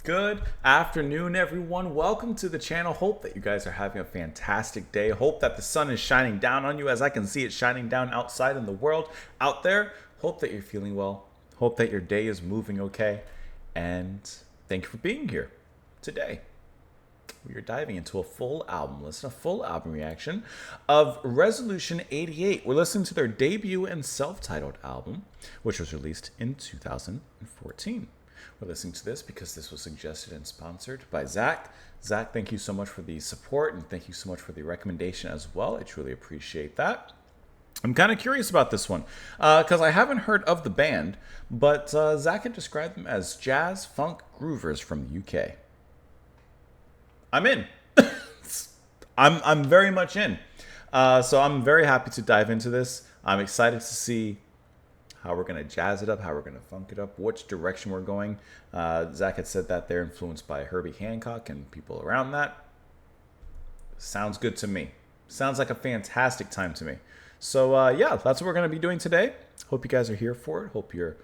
Good afternoon, everyone. Welcome to the channel. Hope that you guys are having a fantastic day. Hope that the sun is shining down on you as I can see it shining down outside in the world out there. Hope that you're feeling well. Hope that your day is moving okay. And thank you for being here today. We are diving into a full album listen, a full album reaction of Resolution 88. We're listening to their debut and self-titled album, which was released in 2014. We're listening to this because this was suggested and sponsored by Zach. Zach, thank you so much for the support and thank you so much for the recommendation as well. I truly appreciate that. I'm kind of curious about this one because I haven't heard of the band, but Zach had described them as jazz funk groovers from the UK. I'm in. I'm very much in. So I'm very happy to dive into this. I'm excited to see how we're going to jazz it up, how we're going to funk it up, which direction we're going. Zach had said that they're influenced by Herbie Hancock and people around that. Sounds good to me. Sounds like a fantastic time to me. So yeah, that's what we're going to be doing today. Hope you guys are here for it. Hope you're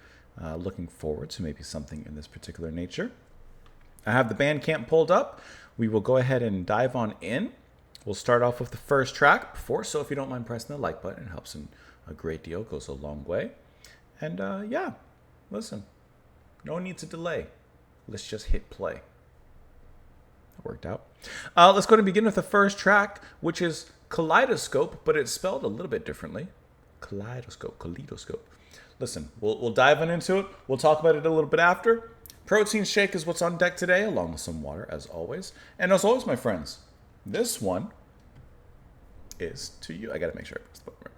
looking forward to maybe something in this particular nature. I have the Bandcamp pulled up. We will go ahead and dive on in. We'll start off with the first track before, so if you don't mind pressing the like button, it helps a great deal, goes a long way. And yeah, listen, no need to delay. Let's just hit play. That worked out. Let's go ahead and begin with the first track, which is Kaleidoscope, but it's spelled a little bit differently. Kaleidoscope. Listen, we'll dive on into it. We'll talk about it a little bit after. Protein shake is what's on deck today, along with some water, as always. And as always, my friends, this one is to you. I got to make sure I press the button right.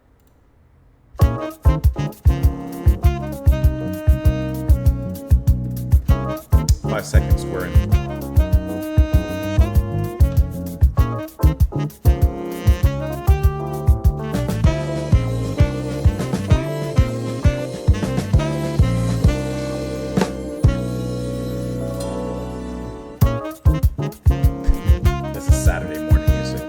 5 seconds, we're in. This is Saturday morning music.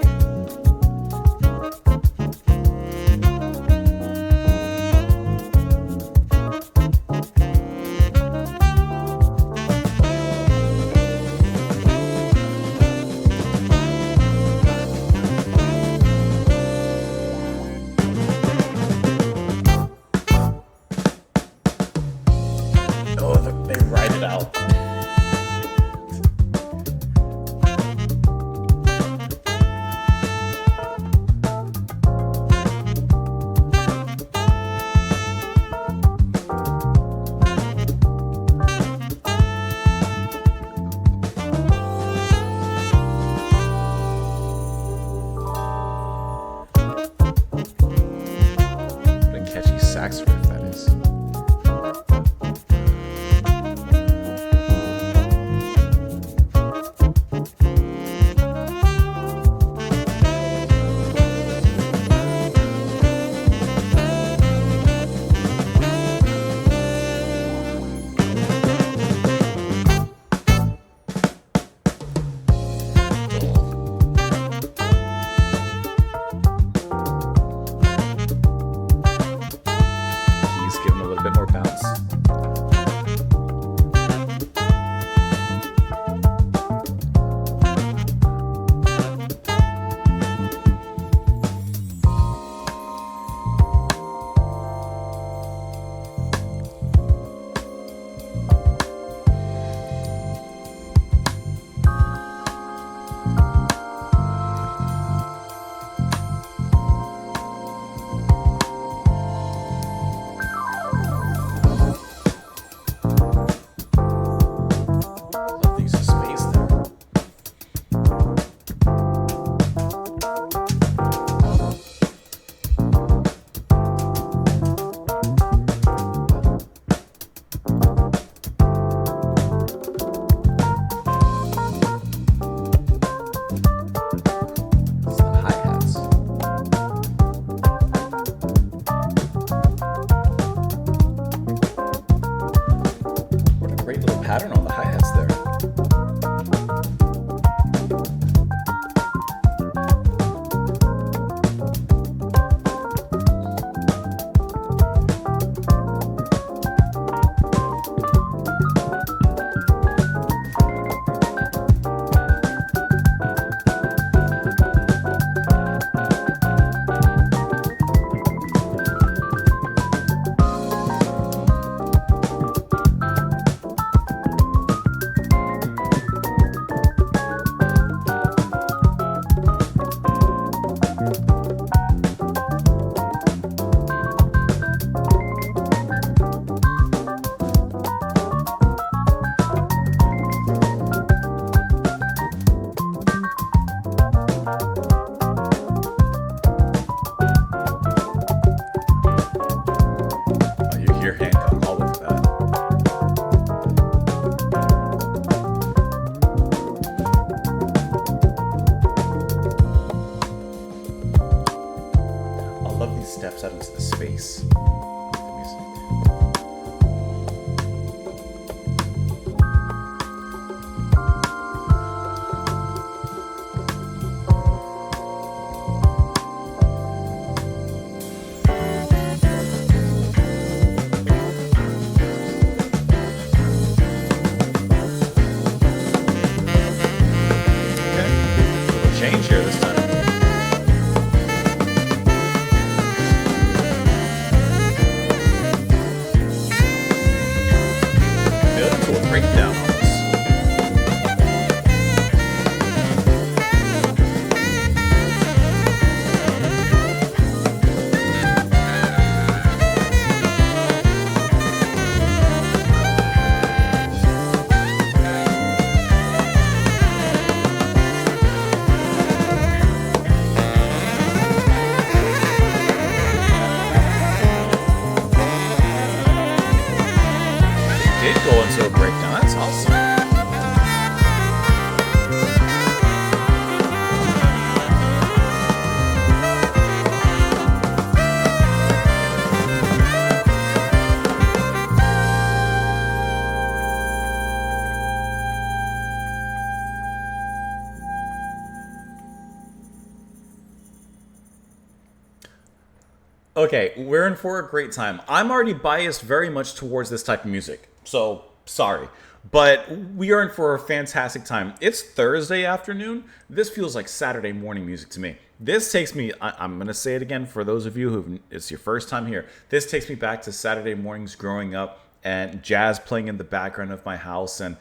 Okay, we're in for a great time. I'm already biased very much towards this type of music, so sorry. But we are in for a fantastic time. It's Thursday afternoon. This feels like Saturday morning music to me. This takes me, I'm going to say it again for those of you who it's your first time here. This takes me back to Saturday mornings growing up and jazz playing in the background of my house and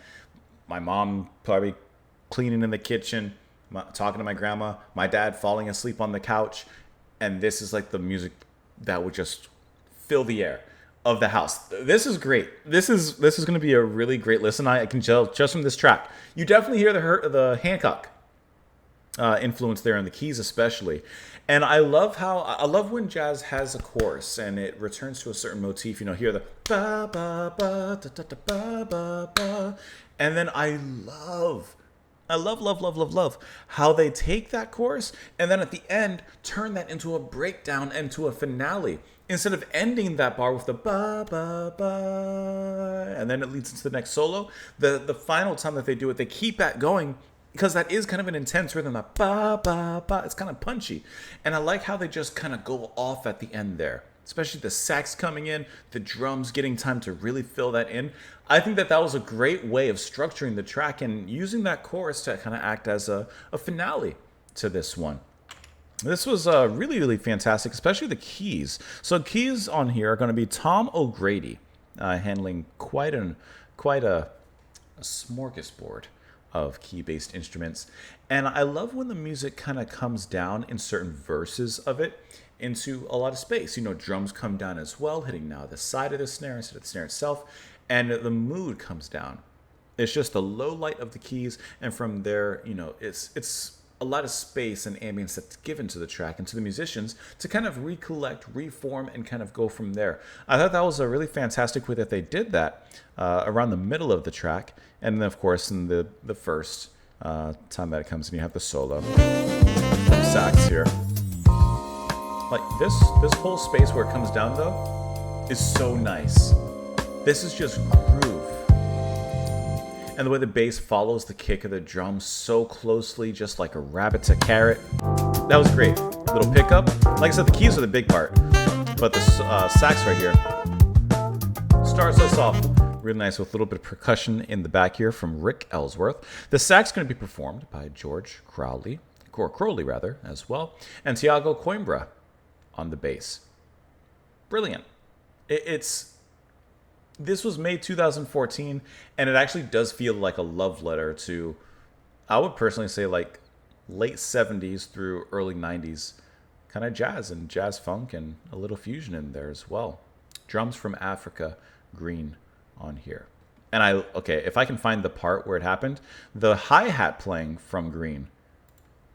my mom probably cleaning in the kitchen, talking to my grandma, my dad falling asleep on the couch. And this is like the music that would just fill the air of the house. This is great. This is going to be a really great listen. I can tell just from this track. You definitely hear the Hancock influence there on the keys especially. And I love when jazz has a chorus and it returns to a certain motif. You know, hear the ba ba ba da da da ba ba ba. And then I love how they take that chorus and then at the end turn that into a breakdown and to a finale. Instead of ending that bar with the ba ba ba and then it leads into the next solo, the final time that they do it, they keep that going because that is kind of an intense rhythm. That ba ba ba, it's kind of punchy, and I like how they just kind of go off at the end there. Especially the sax coming in, the drums getting time to really fill that in. I think that was a great way of structuring the track and using that chorus to kind of act as a finale to this one. This was really, really fantastic, especially the keys. So keys on here are going to be Tom O'Grady, handling quite a smorgasbord of key-based instruments. And I love when the music kind of comes down in certain verses of it into a lot of space. You know, drums come down as well, hitting now the side of the snare instead of the snare itself, and the mood comes down. It's just the low light of the keys, and from there, you know, it's a lot of space and ambience that's given to the track and to the musicians to kind of recollect, reform, and kind of go from there. I thought that was a really fantastic way that they did that around the middle of the track, and then of course in the first time that it comes in, you have the solo sax here. Like this whole space where it comes down though is so nice. This is just groove. And the way the bass follows the kick of the drum so closely, just like a rabbit to carrot. That was great. Little pickup. Like I said, the keys are the big part, but the sax right here starts us off real nice with a little bit of percussion in the back here from Rick Ellsworth. The sax is going to be performed by George Crowley as well, and Tiago Coimbra on the bass. Brilliant. This was made 2014, and it actually does feel like a love letter to, I would personally say, like late 70s through early 90s kind of jazz and jazz funk and a little fusion in there as well. Drums from Africa, Green on here. And if I can find the part where it happened, the hi-hat playing from Green.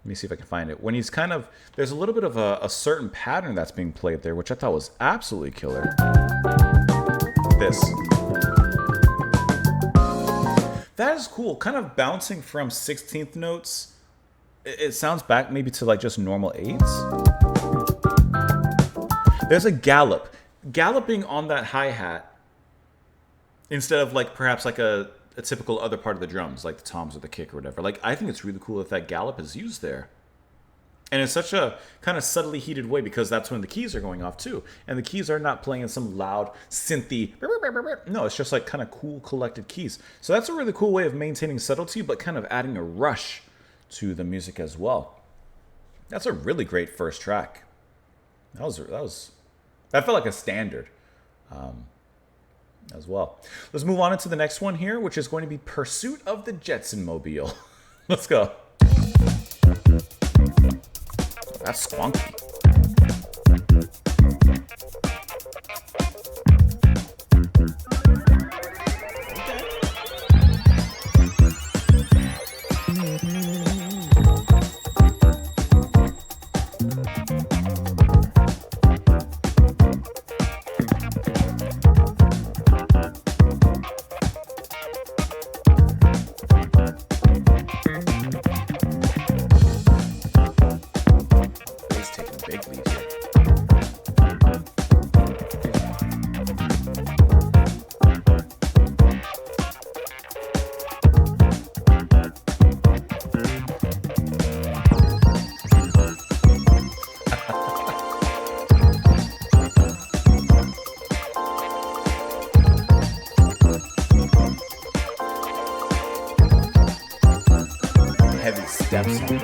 Let me see if I can find it. When he's there's a little bit of a certain pattern that's being played there, which I thought was absolutely killer. This. That is cool. Kind of bouncing from 16th notes. It sounds back maybe to like just normal eighths. There's a gallop. Galloping on that hi-hat instead of like perhaps like a typical other part of the drums, like the toms or the kick or whatever. Like, I think it's really cool that gallop is used there. And it's such a kind of subtly heated way because that's when the keys are going off too. And the keys are not playing in some loud synthy. No, it's just like kind of cool collected keys. So that's a really cool way of maintaining subtlety, but kind of adding a rush to the music as well. That's a really great first track. That felt like a standard as well. Let's move on into the next one here, which is going to be Pursuit of the Jetson Mobile. Let's go. That's squonky. Taking heavy steps on it.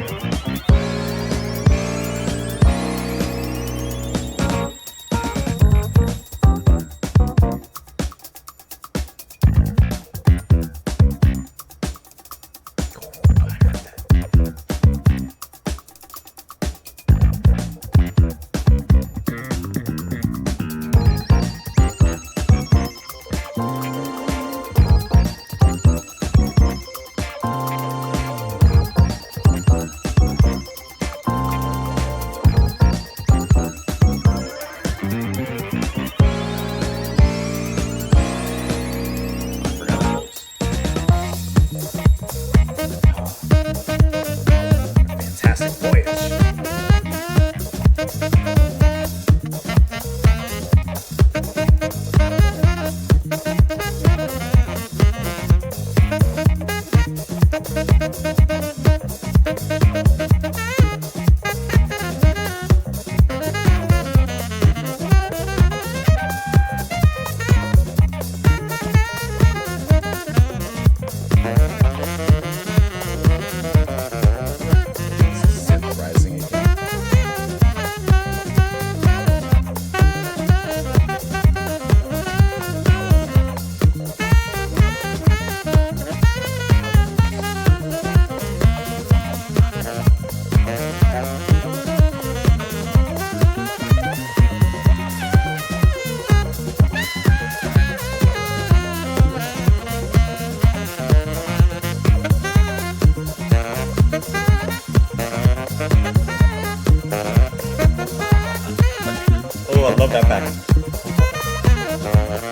Oh, I love that back.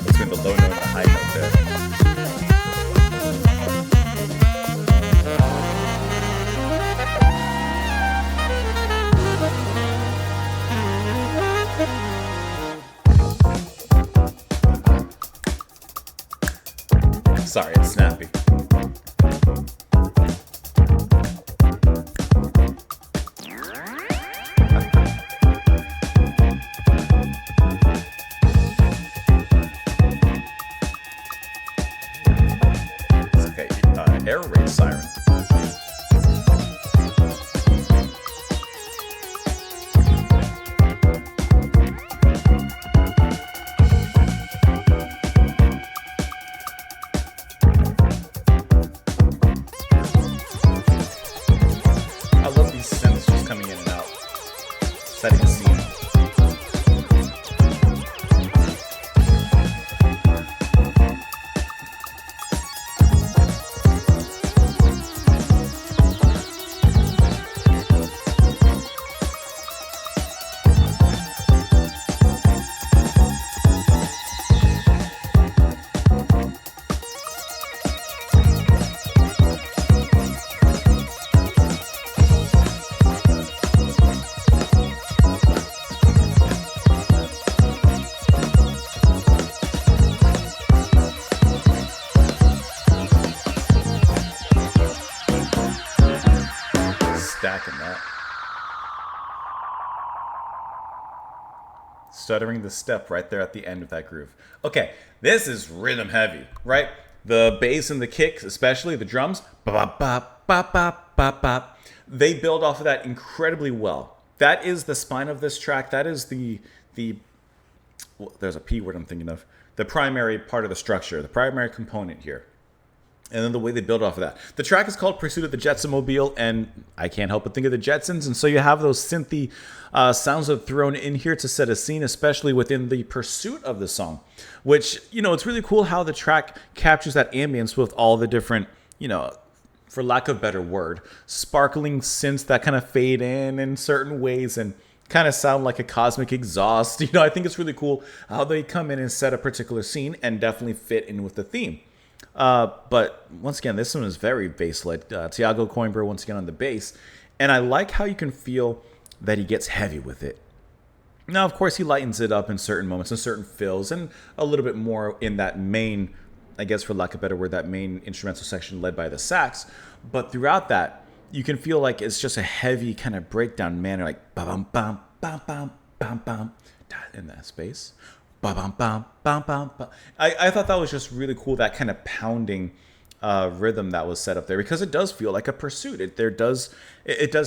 Between the low note and the high note there. Sorry, it's snappy. Air raid siren. I love these synths just coming in and out, setting the scene. Stacking that. Stuttering the step right there at the end of that groove. Okay, this is rhythm heavy, right? The bass and the kicks, especially the drums, bop, bop, bop, bop, bop, bop, they build off of that incredibly well. That is the spine of this track. That is the well, there's a P word I'm thinking of. The primary part of the structure, the primary component here. And then the way they build off of that. The track is called Pursuit of the Jetson-mobile, and I can't help but think of the Jetsons. And so you have those synthy sounds that are thrown in here to set a scene, especially within the pursuit of the song. Which, you know, it's really cool how the track captures that ambience with all the different, you know, for lack of a better word, sparkling synths that kind of fade in certain ways and kind of sound like a cosmic exhaust. You know, I think it's really cool how they come in and set a particular scene and definitely fit in with the theme. But once again, this one is very bass-led. Tiago Coimbra once again on the bass. And I like how you can feel that he gets heavy with it. Now, of course, he lightens it up in certain moments and certain fills and a little bit more in that main, I guess for lack of a better word, that main instrumental section led by the sax. But throughout that, you can feel like it's just a heavy kind of breakdown manner, like bam bam bam bam bam bam in that space. Bam bam bam bam bam. I thought that was just really cool, that kind of pounding rhythm that was set up there, because it does feel like a pursuit. It does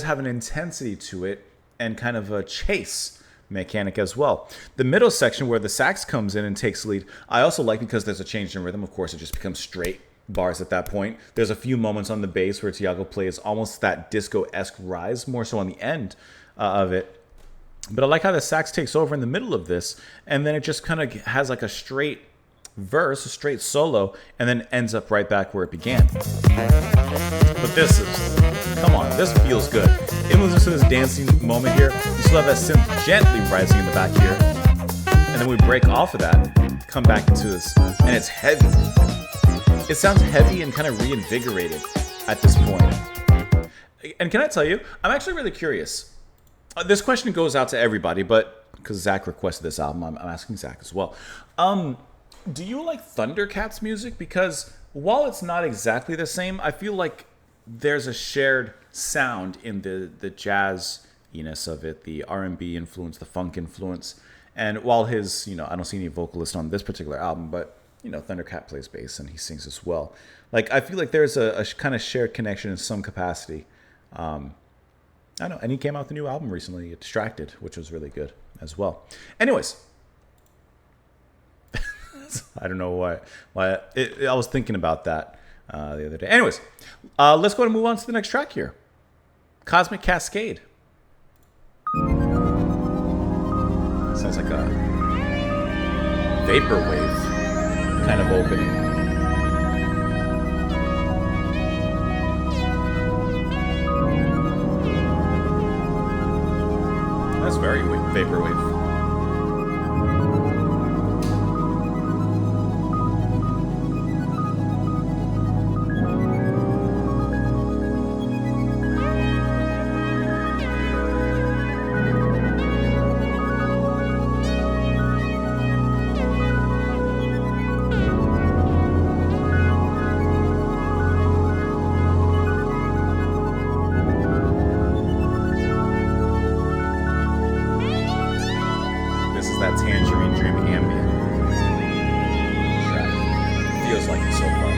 have an intensity to it and kind of a chase mechanic as well. The middle section where the sax comes in and takes lead, I also like, because there's a change in rhythm. Of course, it just becomes straight bars at that point. There's a few moments on the bass where Tiago plays almost that disco-esque rise, more so on the end of it. But I like how the sax takes over in the middle of this, and then it just kind of has like a straight verse, a straight solo, and then ends up right back where it began. But this is, come on, this feels good. It moves into this dancing moment here. You still have that synth gently rising in the back here, and then we break off of that, come back into this, and it's heavy. It sounds heavy and kind of reinvigorated at this point. And can I tell you, I'm actually really curious. This question goes out to everybody, but because Zach requested this album, I'm asking Zach as well. Do you like Thundercats music? Because while it's not exactly the same, I feel like there's a shared sound in the jazz-iness of it, the R&B influence, the funk influence. And while his, I don't see any vocalist on this particular album, but, Thundercat plays bass and he sings as well. Like, I feel like there's a kind of shared connection in some capacity. I don't know. And he came out with a new album recently, Distracted, which was really good as well. Anyways, I don't know why I was thinking about that the other day. Anyways, let's go and move on to the next track here. Cosmic Cascade. Sounds like a vaporwave kind of opening. That's very vaporwave. That Tangerine Dream ambient track. Feels like it so far.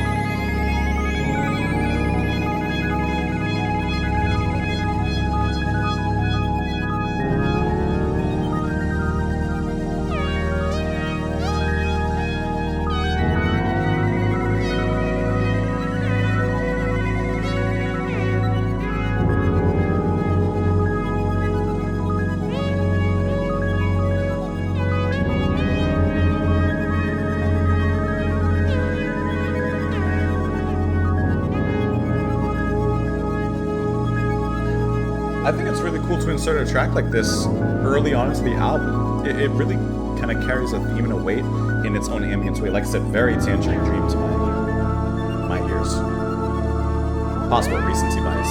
I think it's really cool to insert a track like this early on into the album. It really kind of carries a theme and a weight in its own ambience way. Like I said, very Tangerine Dream to my ears. Possible recency bias.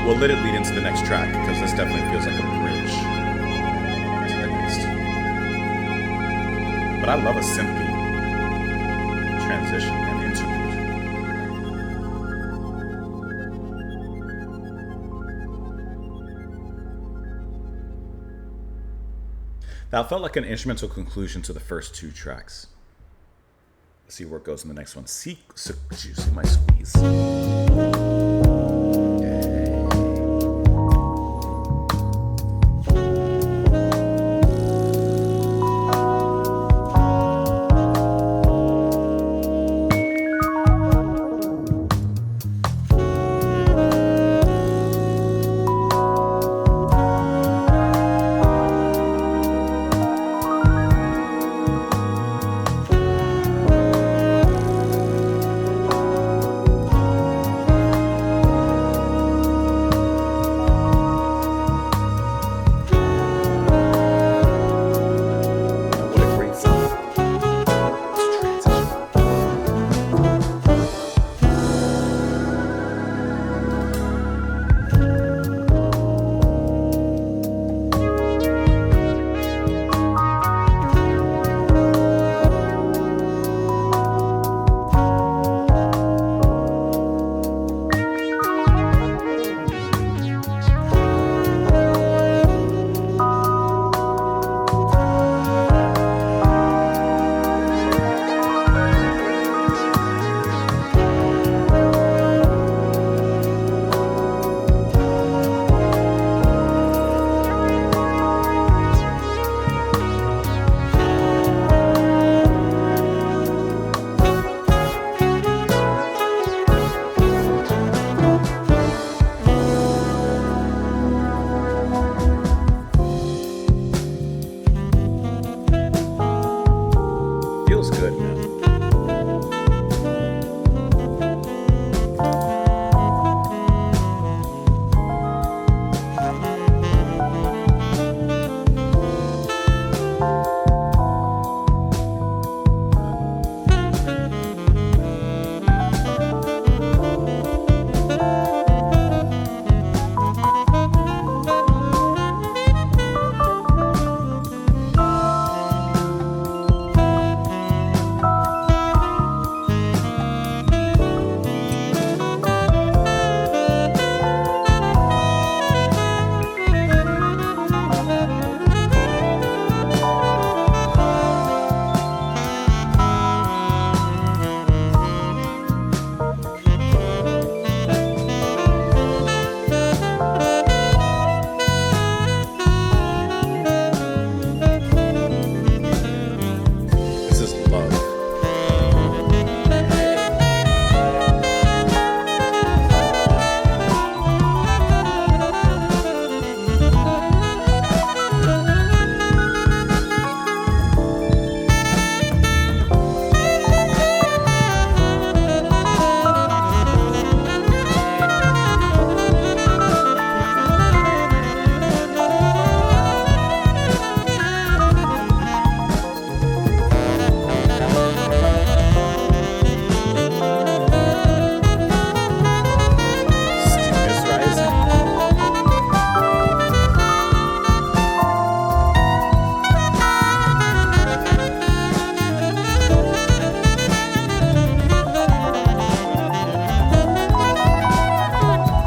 We'll let it lead into the next track, because this definitely feels like a bridge to the next. But I love a synthy transition and interlude. That felt like an instrumental conclusion to the first two tracks. Let's see where it goes in the next one. Juicy my squeeze. good, man. This is love. Steam is rising.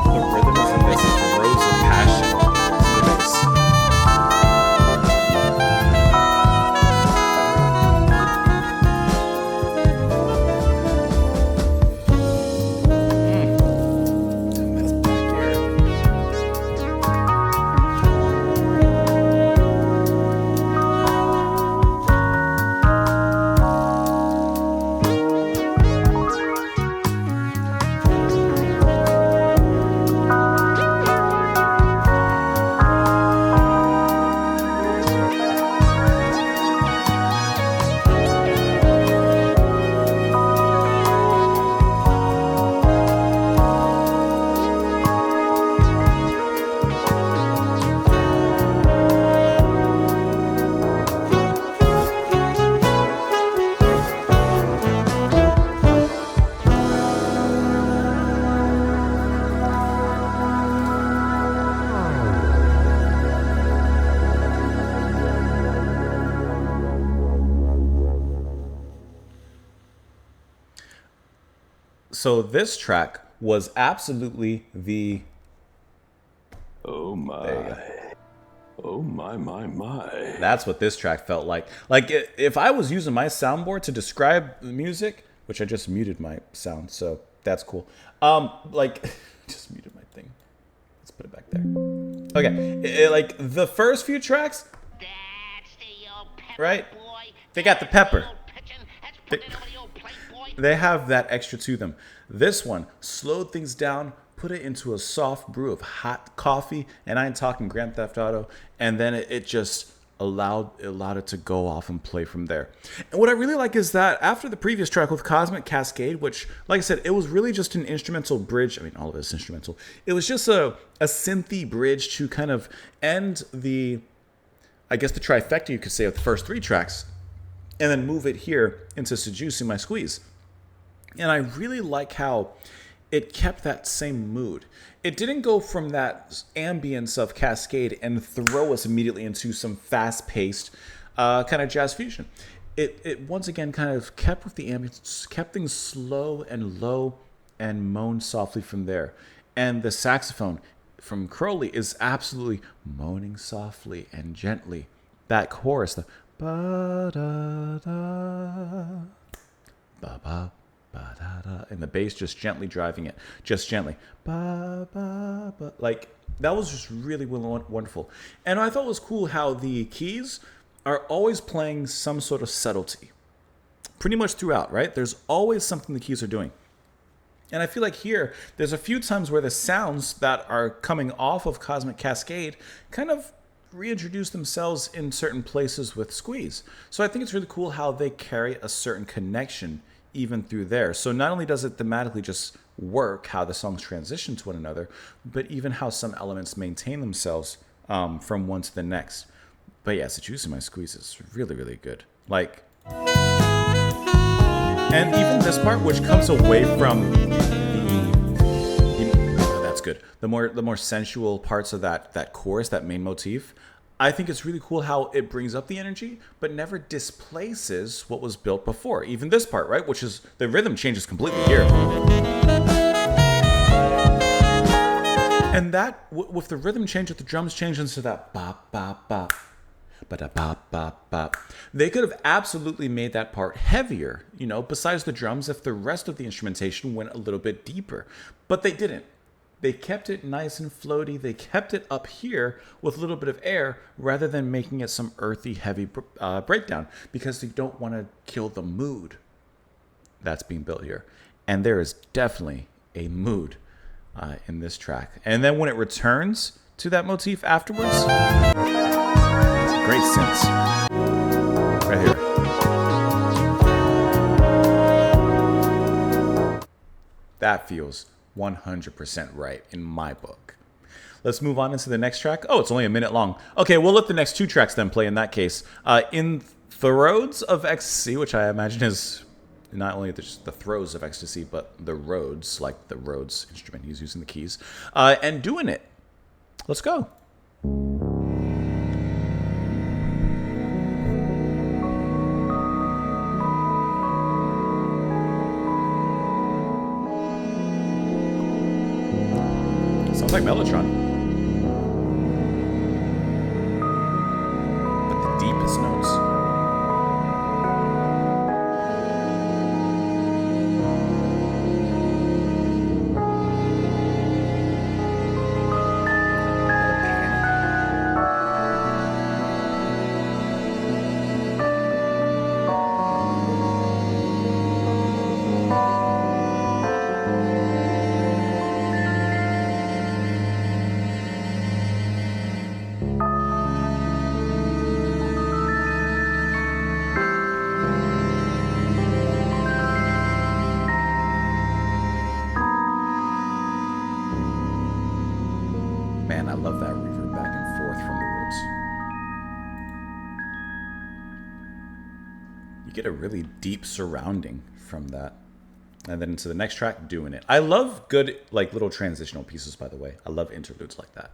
The rhythm is in this corrosive passion. Listen to this. That's back here. So this track was absolutely the Oh there you my. go. Oh my. That's what this track felt like. Like if I was using my soundboard to describe the music, which I just muted my sound, so that's cool. Like just muted my thing. Let's put it back there. Okay, like the first few tracks, That's the old pepper right? boy. They got the pepper. Old pigeon. Let's They- put it over the old plate, boy. They have that extra to them. This one slowed things down, put it into a soft brew of hot coffee, and I ain't talking Grand Theft Auto, and then it just allowed it to go off and play from there. And what I really like is that after the previous track with Cosmic Cascade, which, like I said, it was really just an instrumental bridge. I mean, all of it's instrumental. It was just a synthy bridge to kind of end the, I guess, the trifecta, you could say, of the first three tracks, and then move it here into Seducing My Squeeze. And I really like how it kept that same mood. It didn't go from that ambience of Cascade and throw us immediately into some fast-paced kind of jazz fusion. It once again kind of kept with the ambience, kept things slow and low, and moaned softly from there. And the saxophone from Crowley is absolutely moaning softly and gently. That chorus, the ba-da-da, ba-ba, ba-da-da, and the bass just gently driving it, just gently, ba-ba-ba. Like, that was just really, really wonderful. And I thought it was cool how the keys are always playing some sort of subtlety, pretty much throughout, right? There's always something the keys are doing. And I feel like here, there's a few times where the sounds that are coming off of Cosmic Cascade kind of reintroduce themselves in certain places with squeeze. So I think it's really cool how they carry a certain connection even through there. So not only does it thematically just work how the songs transition to one another, but even how some elements maintain themselves from one to the next. But yeah, Seducing My Squeeze is really, really good. Like, and even this part, which comes away from that's good. The more sensual parts of that chorus, that main motif, I think it's really cool how it brings up the energy, but never displaces what was built before. Even this part, right? Which is, the rhythm changes completely here. And that, with the rhythm change, with the drums change into that bop, bop, bop, ba-da-bop, bop, bop. They could have absolutely made that part heavier, you know, besides the drums, if the rest of the instrumentation went a little bit deeper. But they didn't. They kept it nice and floaty. They kept it up here with a little bit of air rather than making it some earthy, heavy breakdown, because they don't want to kill the mood that's being built here. And there is definitely a mood in this track. And then when it returns to that motif afterwards, it's a great sense. Right here. That feels 100% right in my book. Let's move on into the next track. Oh, it's only a minute long. Okay, we'll let the next two tracks then play in that case. In the Roads of Ecstasy, which I imagine is not only just the throes of ecstasy, but the roads, like the Rhodes instrument. He's using the keys. And Doing It. Let's go. Sounds like Mellotron. But the deepest notes. Man, I love that reverb back and forth from the roots. You get a really deep surrounding from that. And then into the next track, Doing It. I love good, like, little transitional pieces, by the way. I love interludes like that.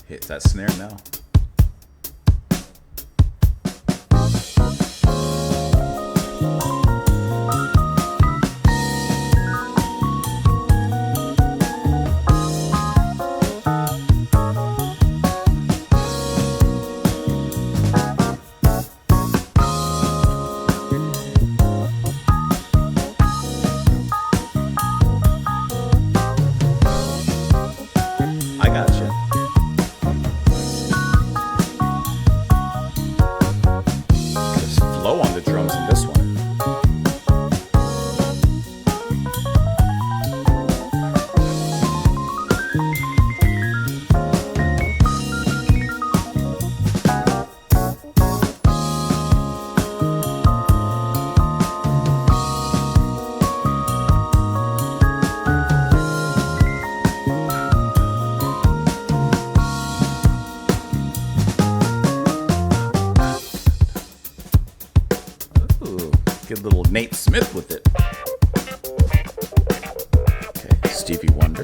Hit that snare now. I gotcha. There's flow on the drums in this one. Ooh, get a little Nate Smith with it. Okay, Stevie Wonder.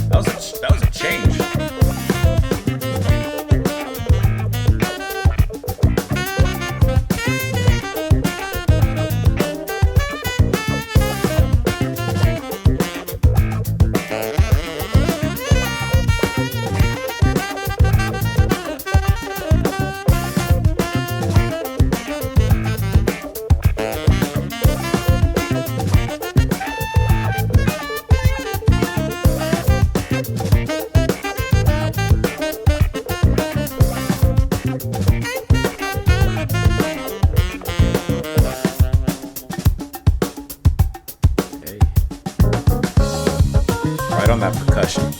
That was a was a change. Right on that percussion.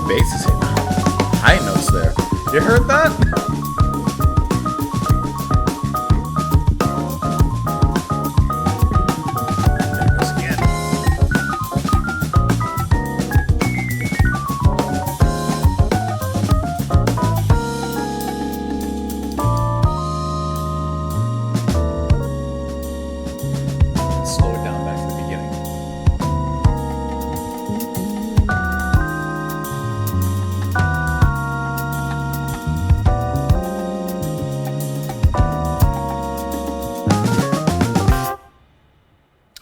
Bass is hitting high notes there. You heard that? There it goes again. Slow it down back to the beginning.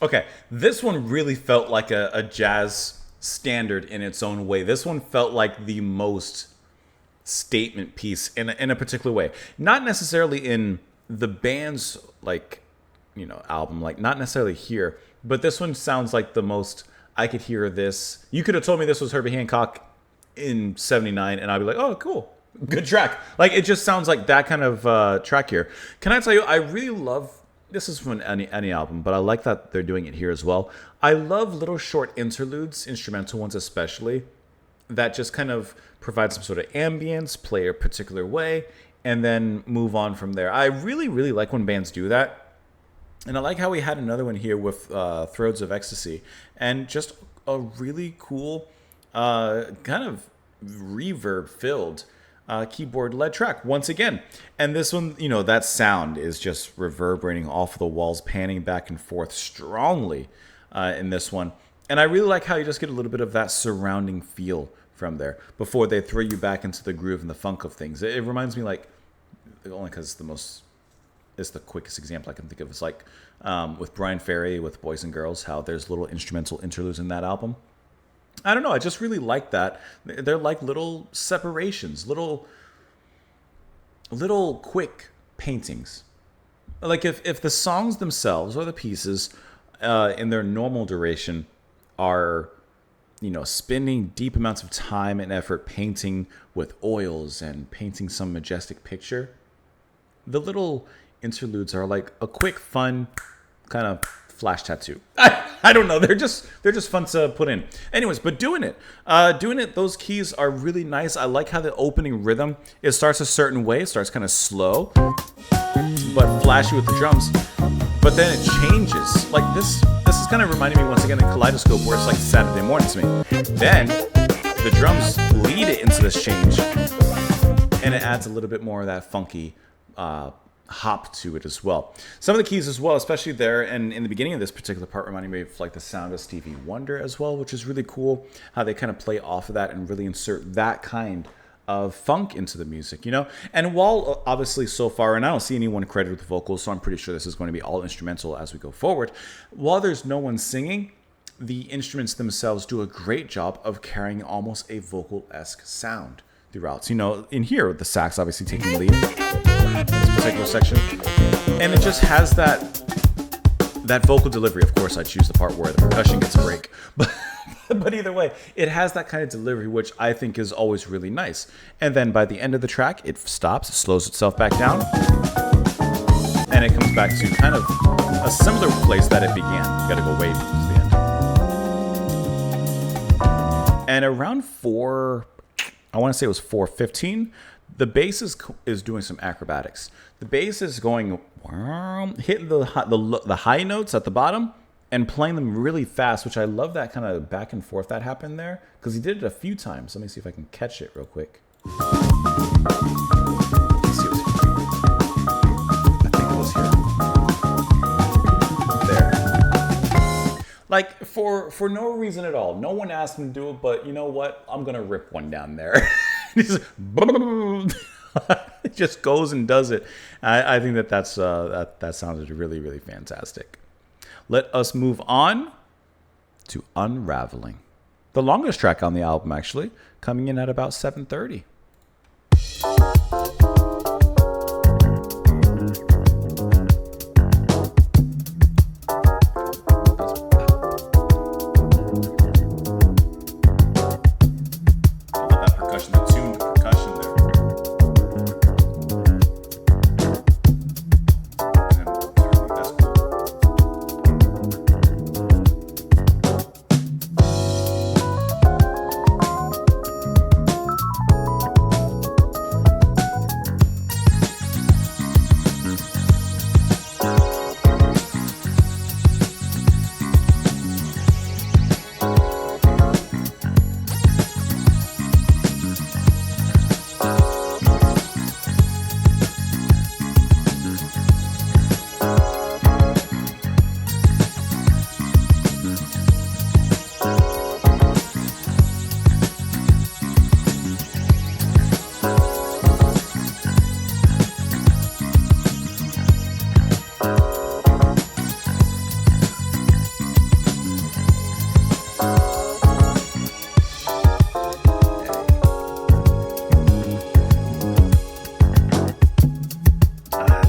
Okay, this one really felt like a jazz standard in its own way. This one felt like the most statement piece in a particular way. Not necessarily in the band's, like, you know, album, like not necessarily here, but this one sounds like the most I could hear this. You could have told me this was Herbie Hancock in '79 and I'd be like, oh, cool. Good track. Like, it just sounds like that kind of track here. Can I tell you, I really love, this is from any album, but I like that they're doing it here as well. I love little short interludes, instrumental ones especially, that just kind of provide some sort of ambience, play a particular way, and then move on from there. I really, really like when bands do that. And I like how we had another one here with Throats of Ecstasy, and just a really cool kind of reverb-filled keyboard-led track once again. And this one, you know, that sound is just reverberating off of the walls, panning back and forth strongly in this one. And I really like how you just get a little bit of that surrounding feel from there before they throw you back into the groove and the funk of things. It reminds me, like, only because it's the quickest example I can think of. It's like with Brian Ferry with Boys and Girls, how there's little instrumental interludes in that album. I don't know. I just really like that. They're like little separations, little quick paintings. Like if the songs themselves or the pieces in their normal duration are, you know, spending deep amounts of time and effort painting with oils and painting some majestic picture, the little interludes are like a quick, fun kind of flash tattoo. I don't know. They're just fun to put in. Anyways, but doing it, those keys are really nice. I like how the opening rhythm, it starts a certain way. It starts kind of slow, but flashy with the drums. But then it changes. Like this is kind of reminding me once again of Kaleidoscope, where it's like Saturday morning to me. Then the drums lead it into this change. and it adds a little bit more of that funky hop to it as well. Some of the keys as well, especially there and in the beginning of this particular part, reminding me of like the sound of Stevie Wonder as well, which is really cool how they kind of play off of that and really insert that kind of funk into the music, you know. And while obviously so far, and I don't see anyone credited with vocals, so I'm pretty sure this is going to be all instrumental as we go forward, while there's no one singing, the instruments themselves do a great job of carrying almost a vocal-esque sound throughout. So, you know, in here, the sax obviously taking the lead in this particular section, and it just has that vocal delivery. Of course, I choose the part where the percussion gets a break, but either way, it has that kind of delivery, which I think is always really nice. And then by the end of the track, it stops, slows itself back down, and it comes back to kind of a similar place that it began. You gotta go way towards the end. And around I want to say it was 4:15. The bass is doing some acrobatics. The bass is going hitting the high notes at the bottom and playing them really fast, which I love that kind of back and forth that happened there because he did it a few times. Let me see if I can catch it real quick. Let's see what's here. I think it was here. There. Like for no reason at all. No one asked him to do it, but you know what? I'm gonna rip one down there. It just goes and does it. I think that sounds really, really fantastic. Let us move on to Unraveling, the longest track on the album, actually, coming in at about 7:30.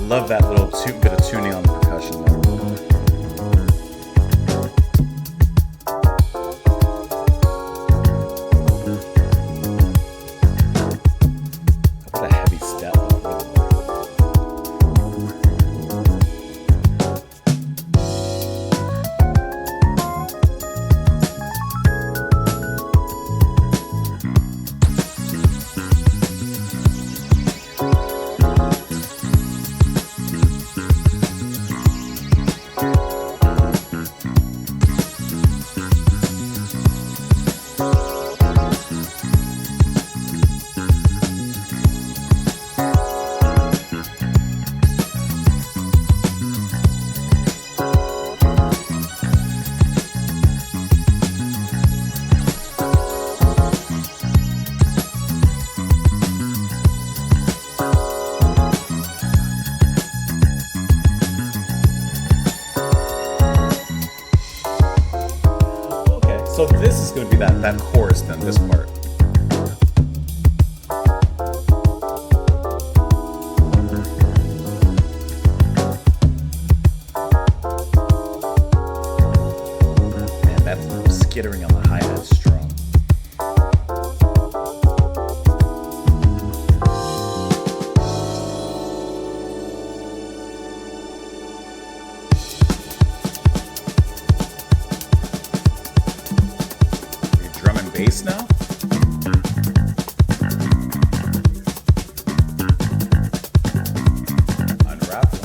Love that little bit of tuning on the percussion there. What a heavy step. So this is going to be that chorus then, this part. Man, that's skittering on the hi-hat strum. Bass now. Unraveling.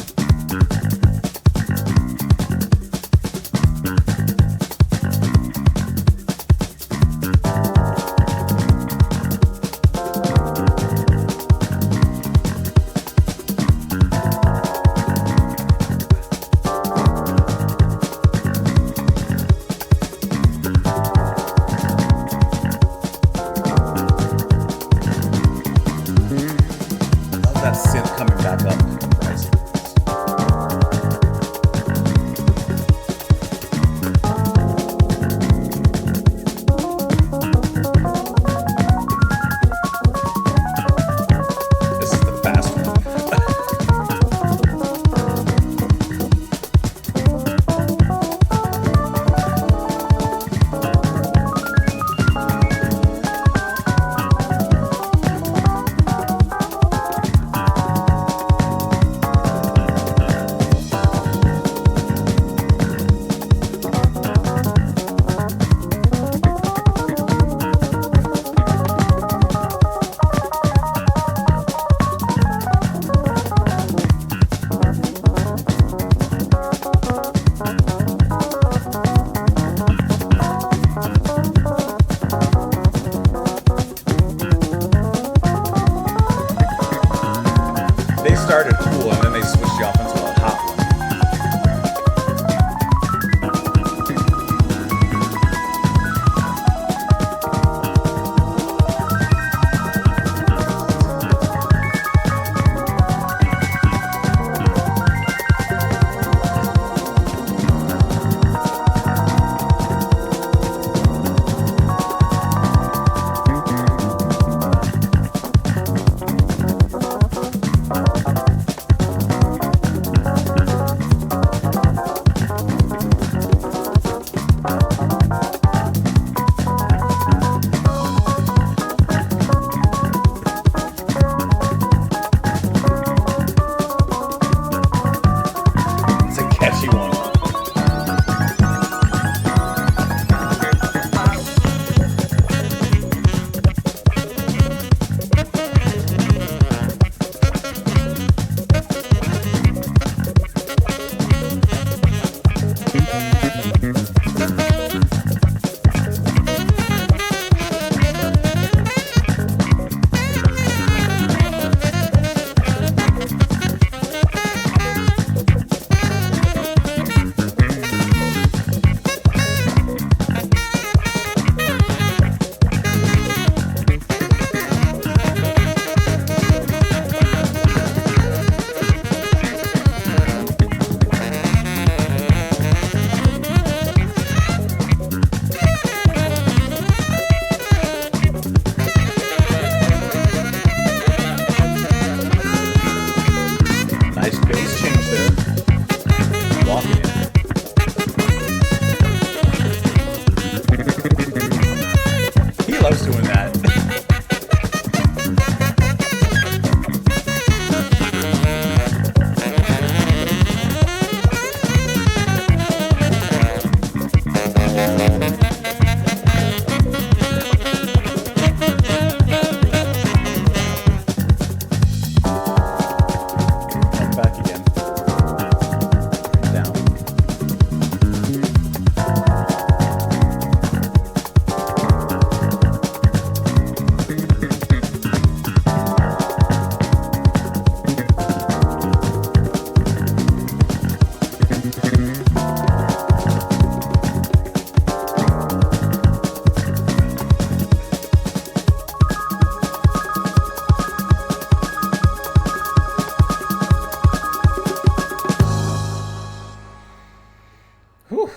Whew.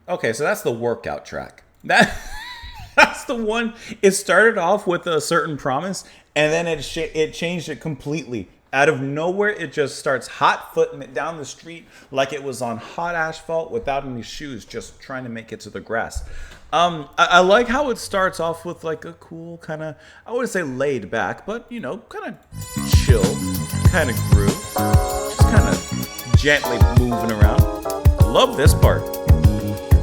Okay, so that's the workout track. That's the one. It started off with a certain promise, and then it changed it completely. Out of nowhere, it just starts hot footing it down the street like it was on hot asphalt without any shoes, just trying to make it to the grass. I like how it starts off with like a cool kind of, I wouldn't say laid back, but you know, kind of chill, kind of groove, just kind of gently moving around. Love this part.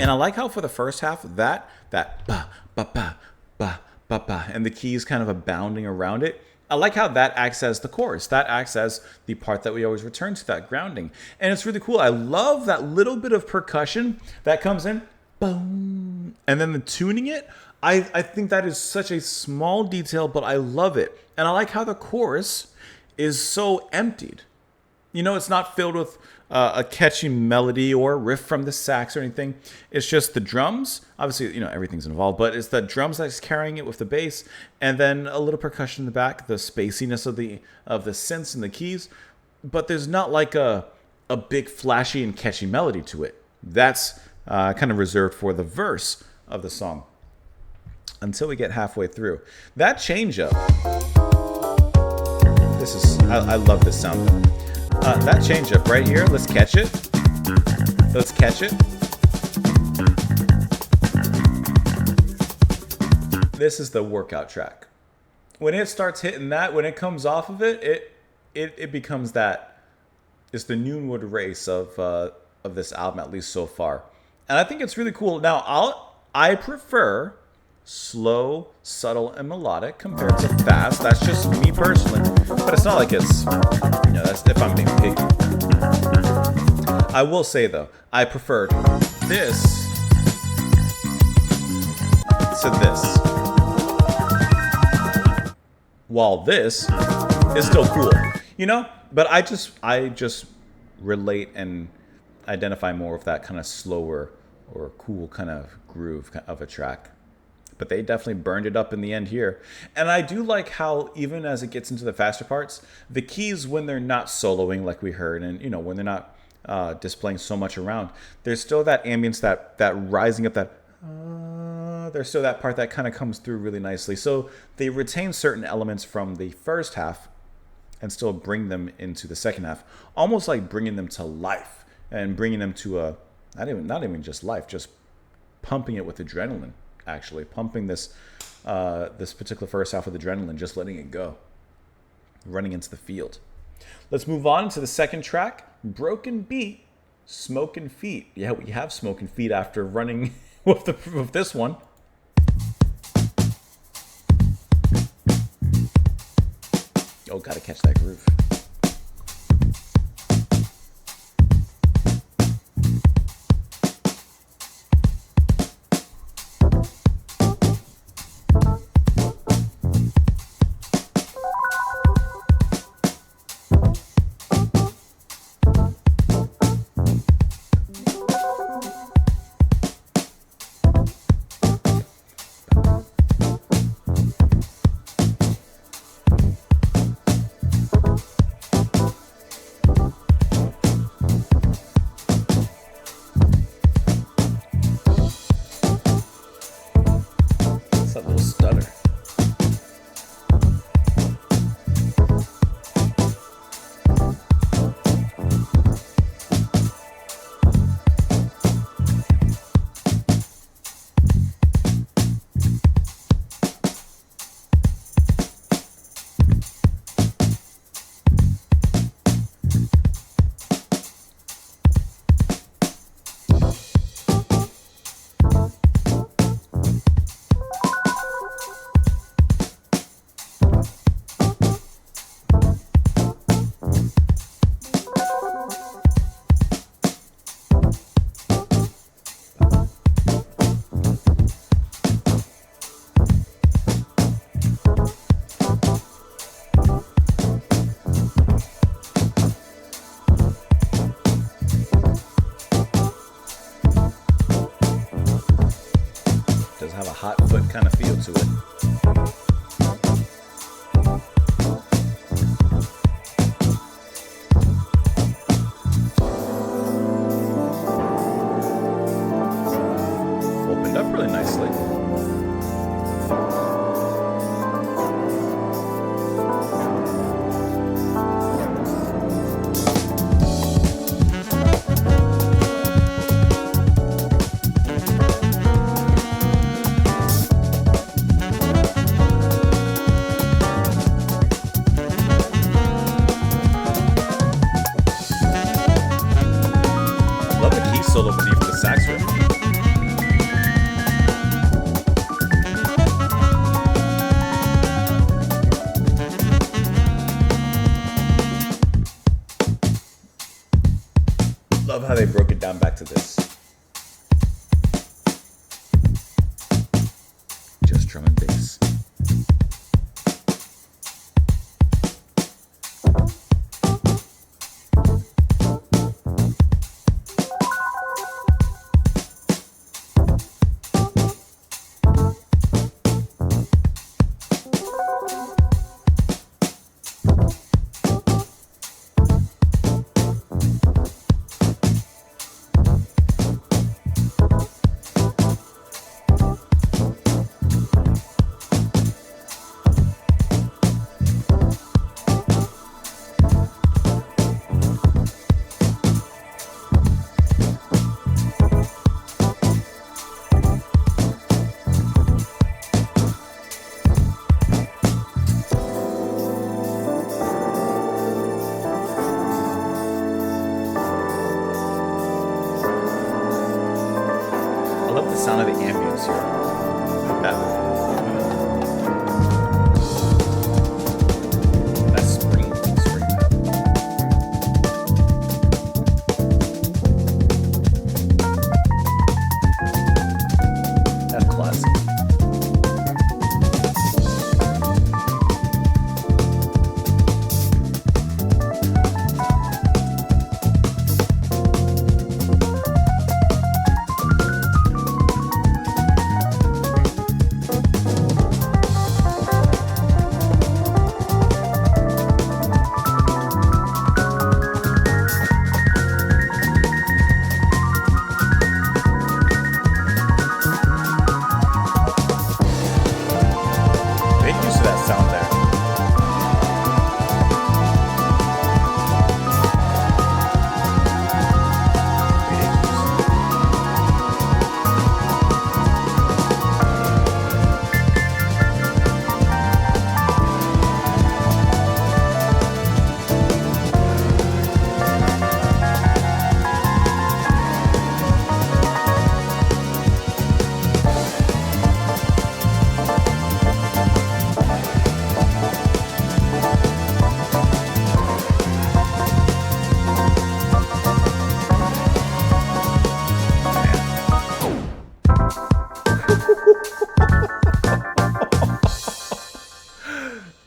And I like how for the first half, that ba ba ba ba ba ba, and the keys kind of abounding around it. I like how that acts as the chorus. That acts as the part that we always return to, that grounding. And it's really cool. I love that little bit of percussion that comes in, boom, and then the tuning it. I think that is such a small detail, but I love it. And I like how the chorus is so emptied. You know, it's not filled with a catchy melody or a riff from the sax or anything. It's just the drums. Obviously, you know, everything's involved, but it's the drums that's carrying it with the bass, and then a little percussion in the back, the spaciness of the synths and the keys. But there's not like a big flashy and catchy melody to it. That's kind of reserved for the verse of the song until we get halfway through. That change up. I love this sound. That change up right here, let's catch it. Let's catch it. This is the workout track. When it starts hitting that, when it comes off of it, it becomes that. It's the Noonwood race of this album, at least so far. And I think it's really cool. Now, I prefer slow, subtle, and melodic compared to fast. That's just me personally. But it's not like it's, you know, that's if I'm being picky. I will say, though, I preferred this to this. While this is still cool, you know? But I just relate and identify more with that kind of slower or cool kind of groove of a track. But they definitely burned it up in the end here. And I do like how even as it gets into the faster parts, the keys, when they're not soloing like we heard, and you know, when they're not displaying so much around, there's still that ambience, that rising up, that there's still that part that kind of comes through really nicely. So they retain certain elements from the first half and still bring them into the second half, almost like bringing them to life and bringing them to a not even just life, just pumping it with adrenaline. Actually pumping this particular first half with adrenaline, just letting it go, running into the field. Let's move on to the second track, Broken Beat, Smoking Feet. Yeah, we have Smoking Feet after running with this one. Oh, gotta catch that groove. Hot foot kind of feel to it. opened up really nicely. Love the key solo beneath the sax riff. Love how they broke it down back to this. Just drum and bass. I love the sound of the ambience here. That spring That's classic.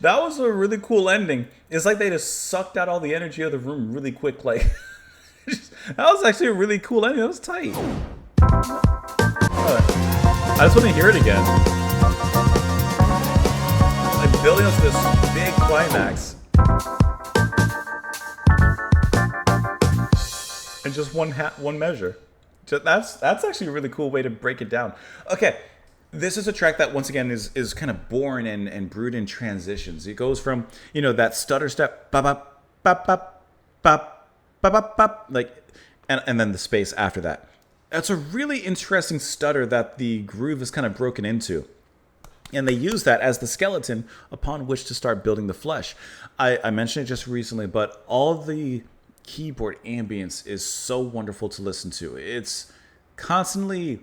That was a really cool ending. It's like they just sucked out all the energy of the room really quick. Like, that was actually a really cool ending. That was tight. I just want to hear it again. Like building us this big climax, and just one measure. That's actually a really cool way to break it down. Okay. This is a track that, once again, is kind of born and brewed in transitions. It goes from, that stutter step, bop, bop, bop, bop, bop, bop, bop, bop, like, and then the space after that. That's a really interesting stutter that the groove is kind of broken into. And they use that as the skeleton upon which to start building the flesh. I mentioned it just recently, but all the keyboard ambience is so wonderful to listen to. It's constantly...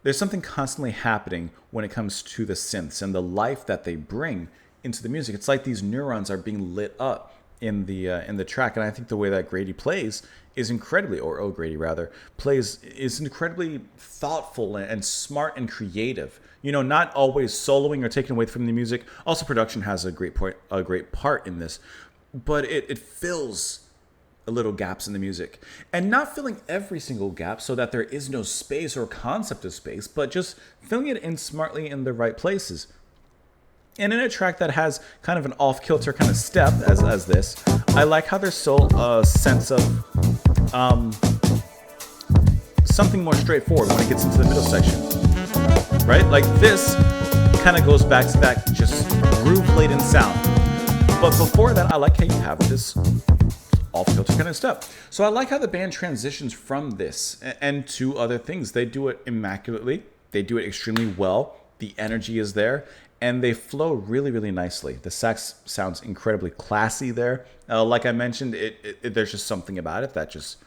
There's something constantly happening when it comes to the synths and the life that they bring into the music. It's like these neurons are being lit up in the track, and I think the way that Grady plays is incredibly, or O'Grady rather, is incredibly thoughtful and smart and creative. Not always soloing or taking away from the music. Also, production has a great part in this, but it fills little gaps in the music, and not filling every single gap so that there is no space or concept of space, but just filling it in smartly in the right places. And in a track that has kind of an off-kilter kind of step as this, I like how there's still a sense of something more straightforward when it gets into the middle section. right? Like this kind of goes back to that just groove-laden sound. But before that, I like how you have this off-kilter kind of stuff. So I like how the band transitions from this and to other things. They do it immaculately. They do it extremely well. The energy is there, and they flow really, really nicely. The sax sounds incredibly classy there. Like I mentioned, there's just something about it that just,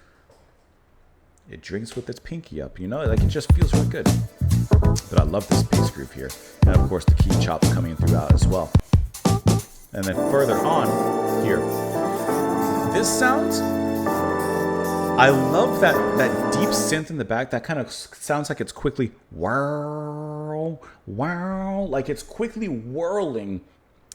it drinks with its pinky up, you know? Like, it just feels really good. But I love this bass groove here. And of course, the key chops coming throughout as well. And then further on here, this sound, I love that deep synth in the back. That kind of sounds like it's quickly whirl, like it's quickly whirling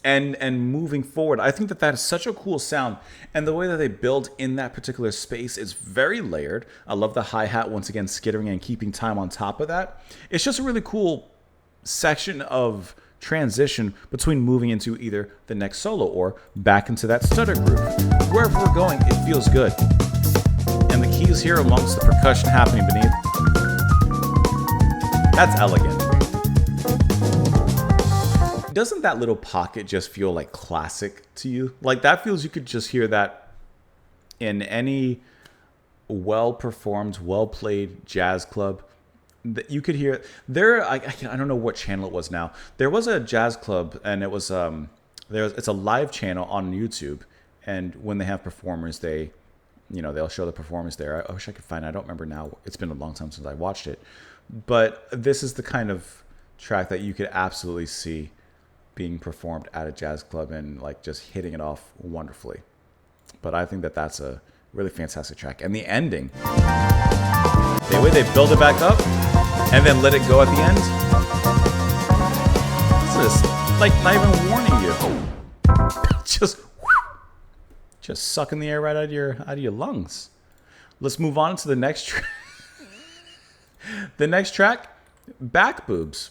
and moving forward. I think that is such a cool sound, and the way that they build in that particular space is very layered. I love the hi-hat once again skittering and keeping time on top of that. It's just a really cool section of transition between moving into either the next solo or back into that stutter groove. Wherever we're going, it feels good. And the keys here amongst the percussion happening beneath, that's elegant. Doesn't that little pocket just feel like classic to you? Like that feels, you could just hear that in any well-performed, well-played jazz club. That you could hear there. I don't know what channel it was now. There was a jazz club, and it was it's a live channel on YouTube, and when they have performers, they'll show the performance there. I wish I could find it. I don't remember now. It's been a long time since I watched it, but this is the kind of track that you could absolutely see being performed at a jazz club and like just hitting it off wonderfully. But I think that that's a really fantastic track, and the ending, the way they build it back up and then let it go at the end, it's just like not even warning you. just sucking the air right out of your lungs. Let's move on to the next track. The next track, Back Boobs.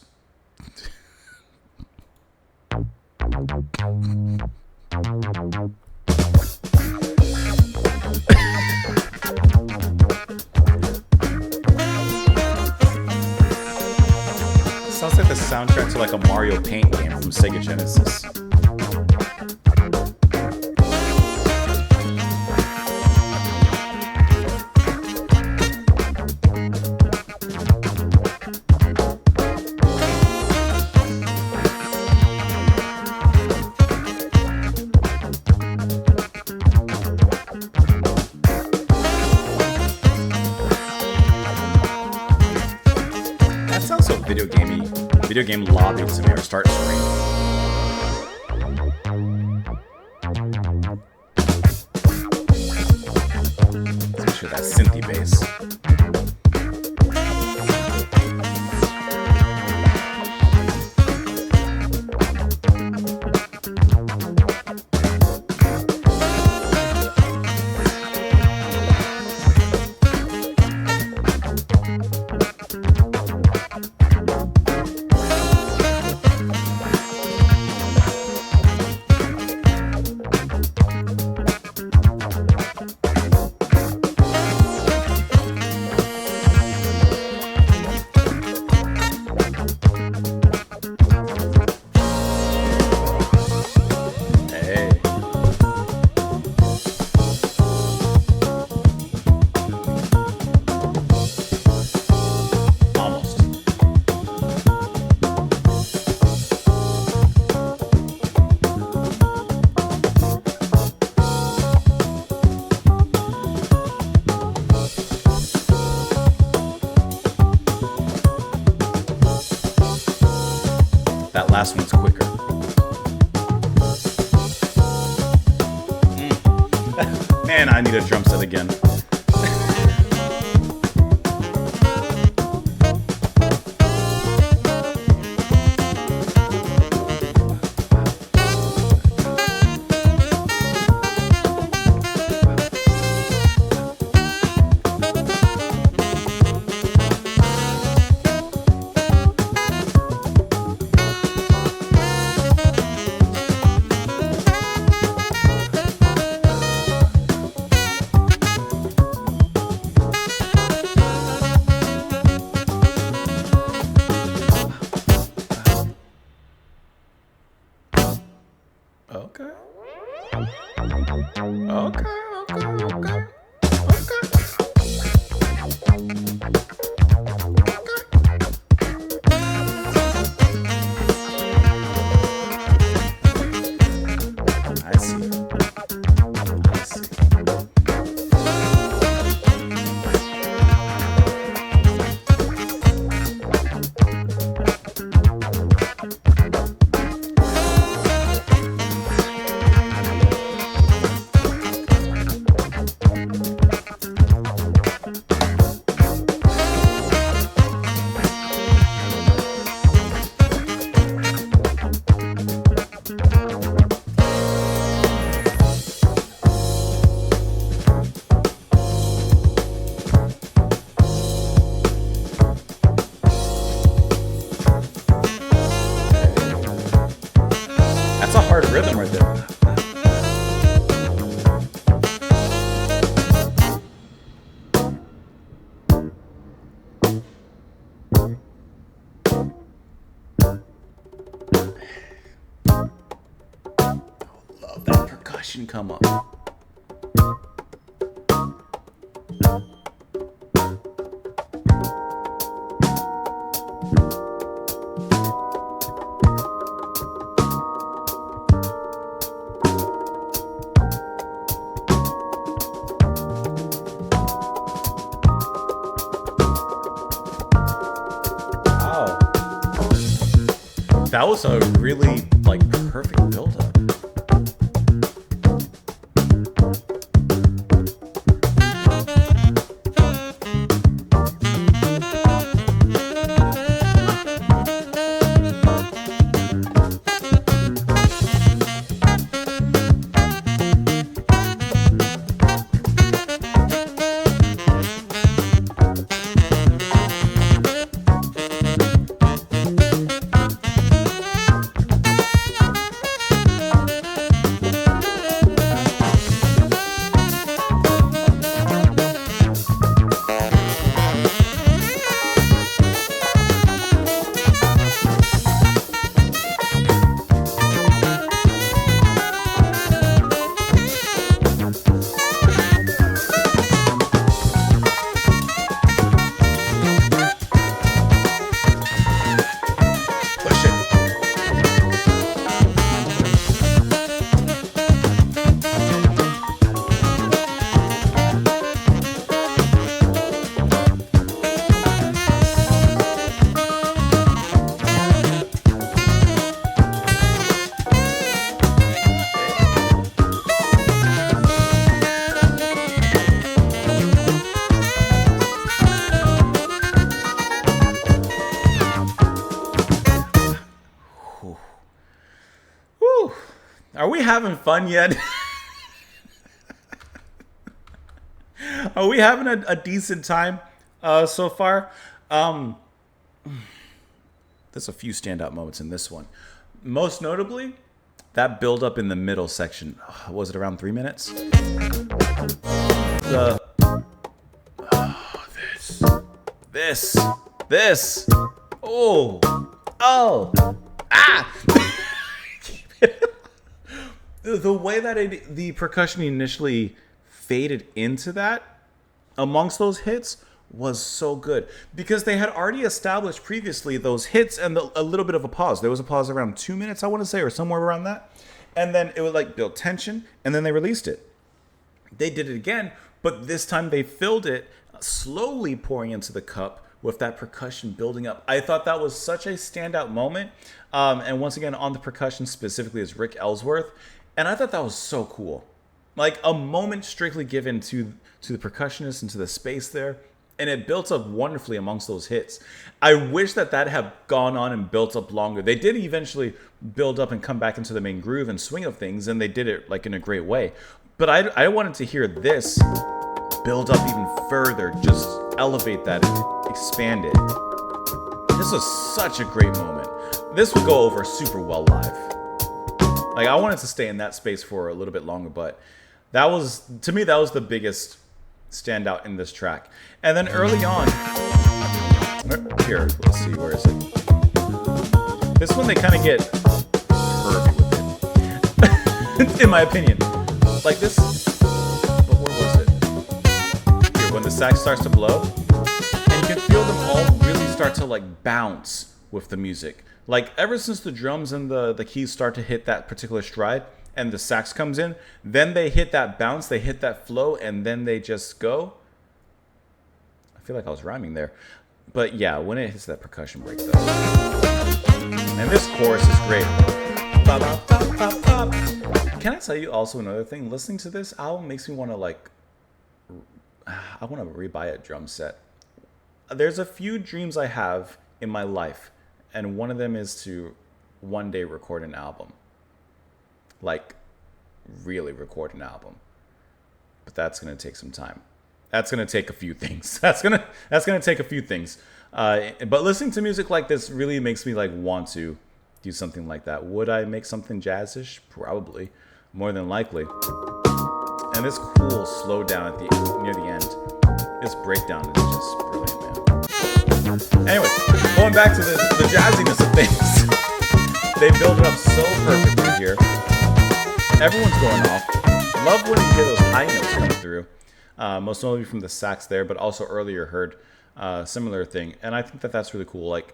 Sounds like the soundtrack to like a Mario Paint game from Sega Genesis. Video game lobby to me, or start screen. Especially that synthy bass. That last one's quicker. Man, I need a drum set again. Okay. I see. That's a hard rhythm right there. Love that percussion come up. Wow. That was a really like perfect build-up. Push it. Whew. Are we having fun yet? Are we having a decent time so far? There's a few standout moments in this one. Most notably, that build up in the middle section. Was it around 3 minutes? This. Oh, ah! The way that the percussion initially faded into that amongst those hits was so good because they had already established previously those hits and a little bit of a pause. There was a pause around 2 minutes, I want to say, or somewhere around that. And then it would like build tension and then they released it. They did it again, but this time they filled it, slowly pouring into the cup with that percussion building up. I thought that was such a standout moment. And once again, on the percussion specifically is Rick Ellsworth. And I thought that was so cool. Like a moment strictly given to the percussionist and to the space there. And it built up wonderfully amongst those hits. I wish that had gone on and built up longer. They did eventually build up and come back into the main groove and swing of things. And they did it like in a great way. But I wanted to hear this build up even further. Just elevate that and expand it. This was such a great moment. This would go over super well live. Like I wanted to stay in that space for a little bit longer, but that was, to me, that was the biggest standout in this track. And then early on, here, let's see, where is it? This one they kind of get pervy with it, in my opinion. Like this sax starts to blow, and you can feel them all really start to like bounce with the music. Like ever since the drums and the keys start to hit that particular stride and the sax comes in, then they hit that bounce, they hit that flow, and then they just go. I feel like I was rhyming there. But yeah, when it hits that percussion break though. And this chorus is great. Can I tell you also another thing? Listening to this album makes me want to I want to rebuy a drum set. There's a few dreams I have in my life, and one of them is to one day record an album. Like, really record an album. But that's going to take some time. That's going to take a few things. That's going to take a few things. But listening to music like this really makes me like want to do something like that. Would I make something jazzish? Probably. More than likely. And this cool slowdown near the end, this breakdown is just brilliant, man. Anyway, going back to the jazziness of things. They build it up so perfectly here. Everyone's going off. Love when you hear those high notes coming through. Most notably from the sax there, but also earlier heard similar thing. And I think that's really cool. Like,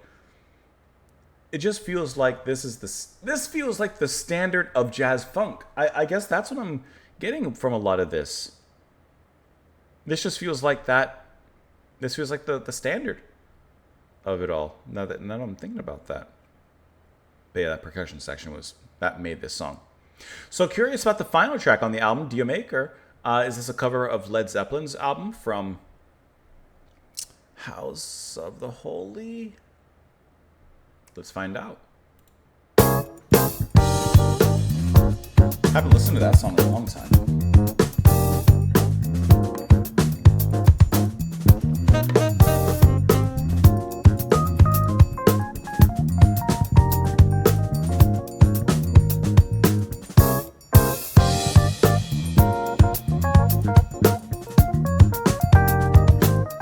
it just feels like this feels like the standard of jazz funk. I guess that's what I'm getting from a lot of this. This just feels like that. This feels like the standard of it all. Now that I'm thinking about that. But yeah, that percussion section that made this song. So curious about the final track on the album, Dio Maker. Is this a cover of Led Zeppelin's album from House of the Holy? Let's find out. Haven't listened to that song in a long time.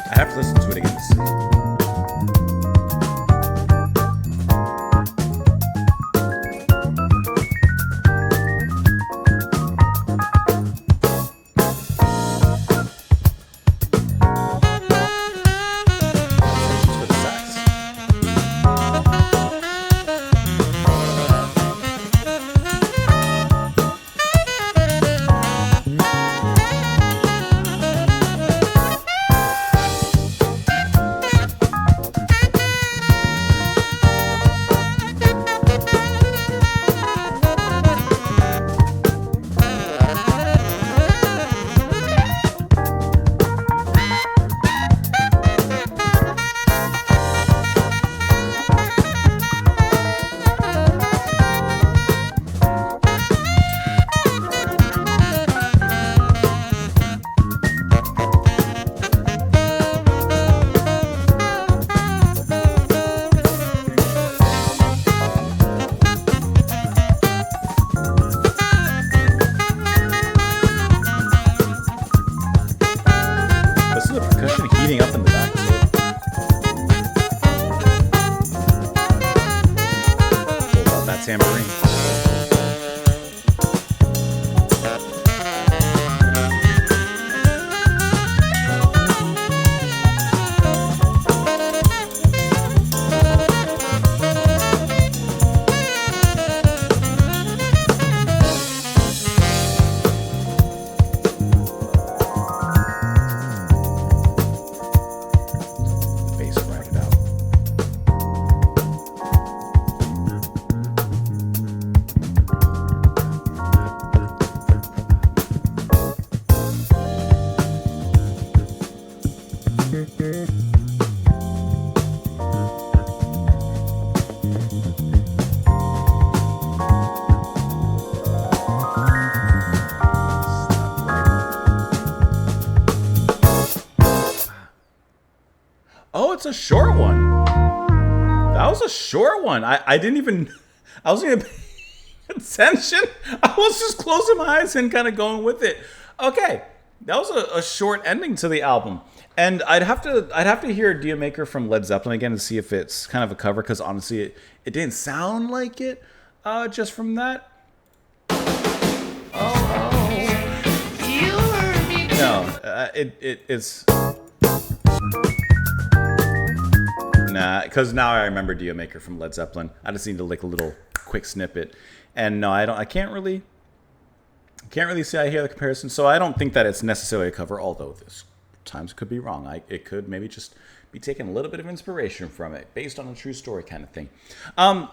I have to listen to it again to see. Heating up in the back too. What about that tambourine? Oh, it's a short one. That was a short one. I didn't even, I wasn't even paying attention. I was just closing my eyes and kind of going with it. Okay, that was a short ending to the album. And I'd have to hear Dio Maker from Led Zeppelin again to see if it's kind of a cover, because honestly it didn't sound like it just from that. You heard me. No, it's Nah, because now I remember Dio Maker from Led Zeppelin. I just need to like a little quick snippet. And no, I don't. I can't really say I hear the comparison. So I don't think that it's necessarily a cover. Although this times could be wrong. It could maybe just be taking a little bit of inspiration from it, based on a true story kind of thing.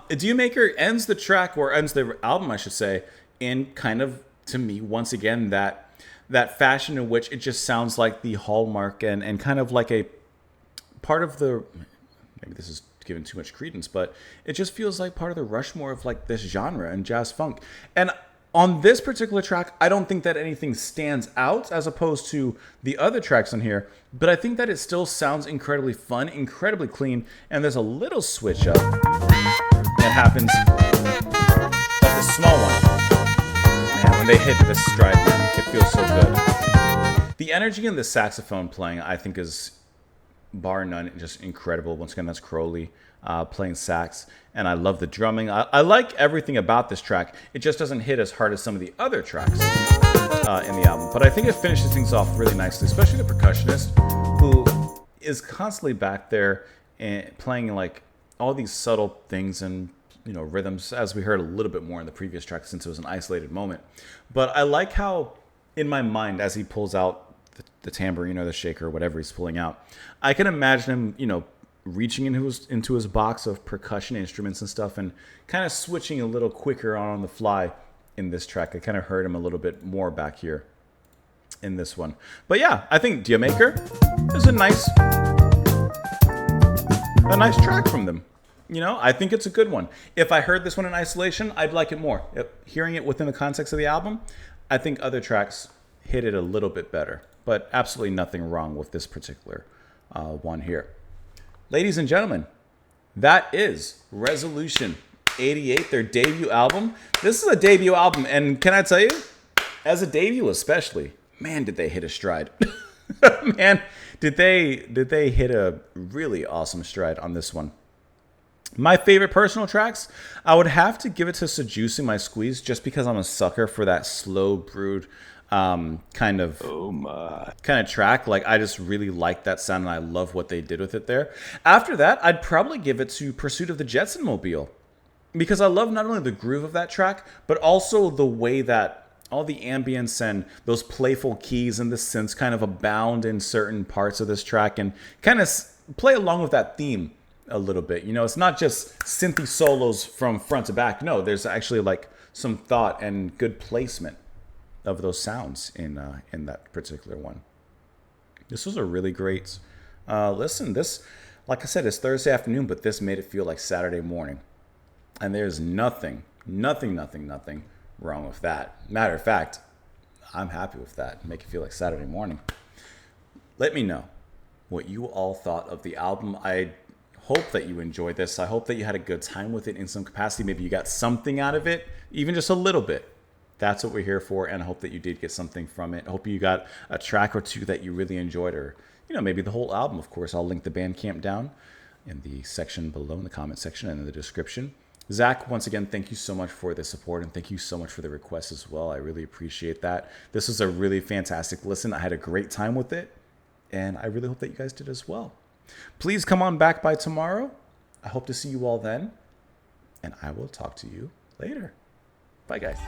Dio Maker ends the track, or ends the album, I should say, in kind of, to me, once again, that fashion in which it just sounds like the hallmark and kind of like a part of the, maybe this is giving too much credence, but it just feels like part of the Rushmore of like this genre and jazz funk. And on this particular track, I don't think that anything stands out as opposed to the other tracks on here, but I think that it still sounds incredibly fun, incredibly clean, and there's a little switch up that happens, like the small one. Man, when they hit this stride, man, it feels so good. The energy in the saxophone playing, I think, is bar none, just incredible. Once again, that's Crowley playing sax, and I love the drumming. I like everything about this track. It just doesn't hit as hard as some of the other tracks in the album, but I think it finishes things off really nicely, especially the percussionist, who is constantly back there and playing like all these subtle things and, you know, rhythms, as we heard a little bit more in the previous track since it was an isolated moment. But I like how, in my mind, as he pulls out the tambourine or the shaker or whatever he's pulling out, I can imagine him, you know, reaching into his box of percussion instruments and stuff and kind of switching a little quicker on the fly in this track. I kind of heard him a little bit more back here in this one. But yeah, I think Dio Maker is a nice track from them. You know, I think it's a good one. If I heard this one in isolation, I'd like it more. Hearing it within the context of the album, I think other tracks hit it a little bit better. But absolutely nothing wrong with this particular one here. Ladies and gentlemen, that is Resolution 88, their debut album. This is a debut album, and can I tell you, as a debut especially, man, did they hit a stride. Man, did they hit a really awesome stride on this one. My favorite personal tracks, I would have to give it to Seducing My Squeeze, just because I'm a sucker for that slow brewed kind of track. Like, I just really like that sound, and I love what they did with it there. After that, I'd probably give it to Pursuit of the Jetson Mobile, because I love not only the groove of that track, but also the way that all the ambience and those playful keys and the synths kind of abound in certain parts of this track and kind of play along with that theme a little bit. You know, it's not just synthy solos from front to back. No, there's actually like some thought and good placement of those sounds in that particular one. This was a really great listen. This, like I said, it's Thursday afternoon, but this made it feel like Saturday morning. And there's nothing wrong with that. Matter of fact, I'm happy with that. Make it feel like Saturday morning. Let me know what you all thought of the album. I hope that you enjoyed this. I hope that you had a good time with it in some capacity. Maybe you got something out of it, even just a little bit. That's what we're here for, and I hope that you did get something from it. I hope you got a track or two that you really enjoyed, or, you know, maybe the whole album. Of course, I'll link the Bandcamp down in the section below, in the comment section and in the description. Zach, once again, thank you so much for the support, and thank you so much for the request as well. I really appreciate that. This was a really fantastic listen. I had a great time with it, and I really hope that you guys did as well. Please come on back by tomorrow. I hope to see you all then, and I will talk to you later. Bye, guys.